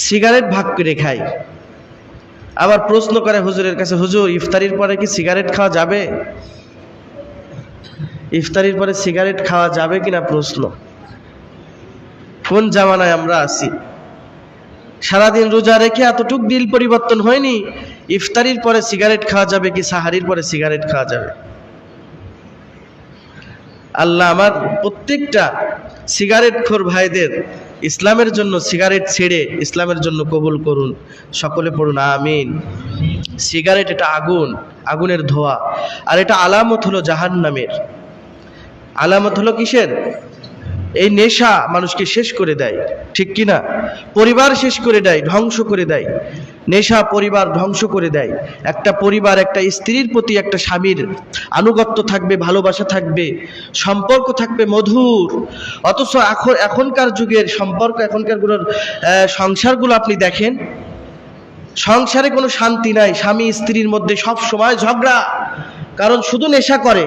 Cigarette ভাগ করে খায়। আবার প্রশ্ন করে হুজুরের কাছে, হুজুর ইফতারির পরে কি সিগারেট খাওয়া যাবে? ইফতারির পরে সিগারেট খাওয়া যাবে কিনা প্রশ্ন। কোন জামানায় আমরা আছি? সারাদিন রোজা রেখে এতটুক দিল পরিবর্তন হয়নি, ইফতারির পরে সিগারেট খাওয়া যাবে কি সাহারির পরে সিগারেট খাওয়া যাবে? আল্লাহ আমার প্রত্যেকটা সিগারেট খোর ভাইদের ইসলামের জন্য সিগারেট ছেড়ে ইসলামের জন্য কবুল করুন। সকলে পড়ুন আমিন। সিগারেট এটা আগুন, আগুনের ধোঁয়া, আর এটা আলামত হলো জাহান্নামের। আলামত হলো কিসের? এই নেশা মানুষকে শেষ করে দেয়, ঠিক কিনা? পরিবার শেষ করে দেয়, ধ্বংস করে দেয়। নেশা পরিবার ধ্বংস করে দেয়। একটা পরিবার, একটা স্ত্রীর প্রতি একটা স্বামীর আনুগত্য থাকবে, ভালোবাসা থাকবে, সম্পর্ক থাকবে মধুর। অথচ এখনকার যুগের সম্পর্ক, এখনকার সংসারগুলো আপনি দেখেন, সংসারে কোনো শান্তি নাই। স্বামী স্ত্রীর মধ্যে সব সময় ঝগড়া, কারণ শুধু নেশা করে।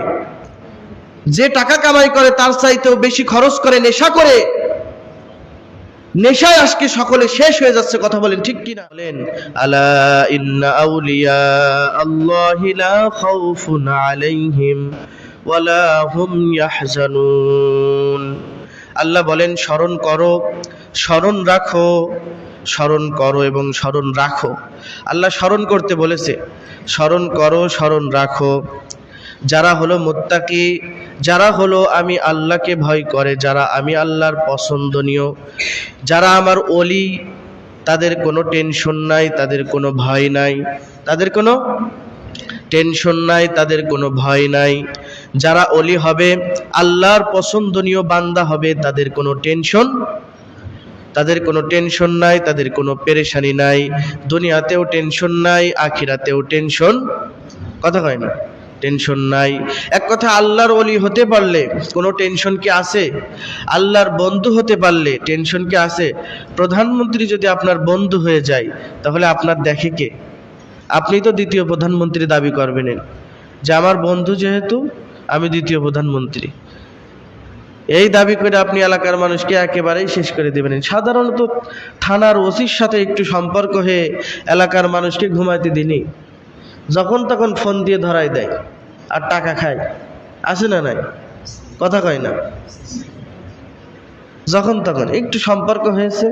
যে টাকা কামাই করে তার চাইতেও বেশি খরচ করে নেশা করে। নেশায় আজকে সকলে শেষ হয়ে যাচ্ছে। কথা বলেন ঠিক কিনা? বলেন আলা ইন্না আউলিয়া আল্লাহি লা খাউফুন আলাইহিম ওয়ালা হুম ইয়াহজানুন। আল্লাহ বলেন স্মরণ করো, স্মরণ রাখো, স্মরণ করো এবং স্মরণ রাখো। আল্লাহ স্মরণ করতে বলেছে, স্মরণ করো, স্মরণ রাখো। যারা হলো মুত্তাকি, যারা হলো আমি আল্লাহকে ভয় করে, যারা আমি আল্লাহর পছন্দনীয়, যারা আমার ওলি, তাদের কোনো টেনশন নাই, তাদের কোনো ভয় নাই, তাদের কোনো টেনশন নাই, তাদের কোনো ভয় নাই। যারা ওলি হবে, আল্লাহর পছন্দনীয় বান্দা হবে, তাদের কোনো টেনশন, তাদের কোনো টেনশন নাই, তাদের কোনো পেরেশানি নাই। দুনিয়াতেও টেনশন নাই, আখিরাতেও টেনশন, কথা হয় না, টেনশন নাই। এক কথা, আল্লাহর ওলি হতে পারলে কোনো টেনশন কি আছে? আল্লাহর বন্ধু হতে পারলে টেনশন কি আছে? প্রধানমন্ত্রী যদি আপনার বন্ধু হয়ে যায়, তাহলে আপনার দেখে কে? আপনি তো দ্বিতীয় প্রধানমন্ত্রী দাবি করবেন যে আমার বন্ধু যেহেতু আমি দ্বিতীয় প্রধানমন্ত্রী, এই দাবি করে আপনি এলাকার মানুষকে একেবারেই শেষ করে দেবেন। সাধারণত থানার ওসির সাথে একটু সম্পর্ক হয়ে এলাকার মানুষকে ঘুমাইতে দিনই, যখন তখন ফোন দিয়ে ধরাই দেয় আর টাকা খায়। আছে না নাই? কথা কয় না। যখন তখন একটু সম্পর্ক হয়েছে,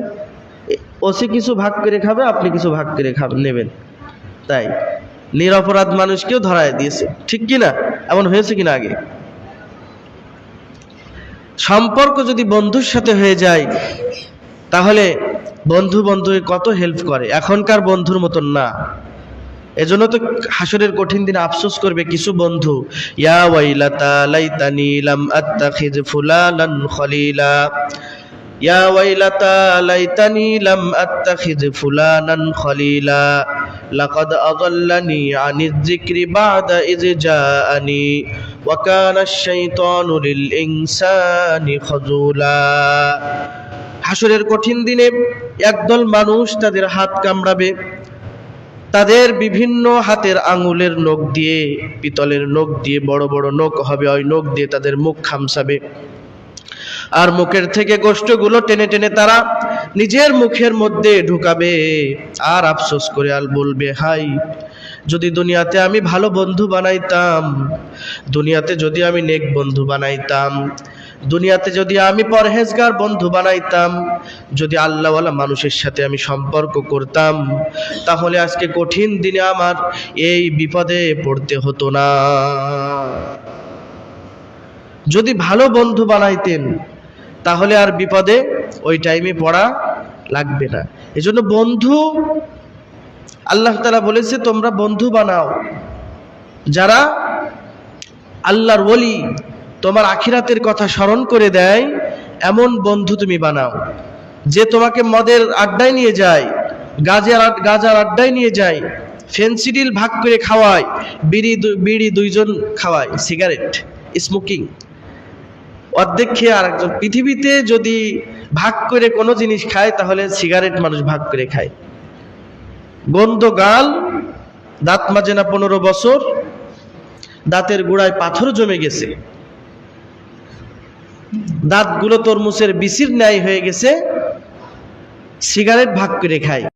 ওসি কিছু ভাগ করে খাবে, আপনি কিছু ভাগ করে নেবেন। তাই নিরপরাধ মানুষকেও ধরায় দিয়েছে, ঠিক কিনা? এমন হয়েছে কিনা আগে? সম্পর্ক যদি বন্ধুর সাথে হয়ে যায়, তাহলে বন্ধু বন্ধুকে কত হেল্প করে। এখনকার বন্ধুর মতন না। এজন্য তো হাসরের কঠিন দিনে আফসোস করবে কিছু বন্ধু, ইয়া ওয়াইলাতা লাইতানি লাম আত্তাখিজ ফুলানান খলিলা, ইয়া ওয়াইলাতা লাইতানি লাম আত্তাখিজ ফুলানান খলিলা, লাকাদ আযাল্লানি আনিয যিকরি বা'দা ইয জাআনি ওয়া কানা আশ-শাইতানু লিল ইনসানি খাযুলা। হাসরের কঠিন দিনে একদল মানুষ তাদের হাত কামড়াবে, তাদের বিভিন্ন হাতের আঙুলের নখ দিয়ে, পিতলের নখ দিয়ে, বড় বড় নখ হবে, ওই নখ দিয়ে তাদের মুখ খামসাবে, আর মুখের থেকে গোশতগুলো টেনে টেনে তারা নিজের মুখের মধ্যে ঢুকাবে। আর আফসোস করে আর বলবে, হাই যদি দুনিয়াতে আমি ভালো বন্ধু বানাইতাম, দুনিয়াতে যদি আমি নেক বন্ধু বানাইতাম, দুনিয়াতে যদি আমি পরহেজগার বন্ধু বানাইতাম, যদি আল্লাহওয়ালা মানুষের সাথে আমি সম্পর্ক করতাম, তাহলে আজকে কঠিন দিনে আমার এই বিপদে পড়তে হতো না। যদি ভালো বন্ধু বানাইতেন, তাহলে আর বিপদে ওই টাইমে পড়া লাগবে না। এজন্য বন্ধু, আল্লাহ তাআলা বলেছে তোমরা বন্ধু বানাও যারা আল্লাহর ওলি, তোমার আখিরাতের কথা স্মরণ করে দেয়, এমন বন্ধু তুমি বানাও। যে তোমাকে মদের আড্ডায় নিয়ে যায়, গাজার আড্ডায় নিয়ে যায়, ফেন্সিডিল ভাগ করে খাওয়ায়, বিড়ি দুইজন খাওয়ায়, সিগারেট স্মোকিং অর্ধেক খেয়ে আরেকজন। পৃথিবীতে যদি ভাগ করে কোনো জিনিস খায়, তাহলে সিগারেট মানুষ ভাগ করে খায়। গন্ধ গাল, দাঁত মাজে না 15 বছর, দাঁতের গোড়ায় পাথর জমে গেছে, দাঁতগুলো তরমুজের বিচির ন্যায় হয়ে গেছে, সিগারেট ভাগ করে খায়।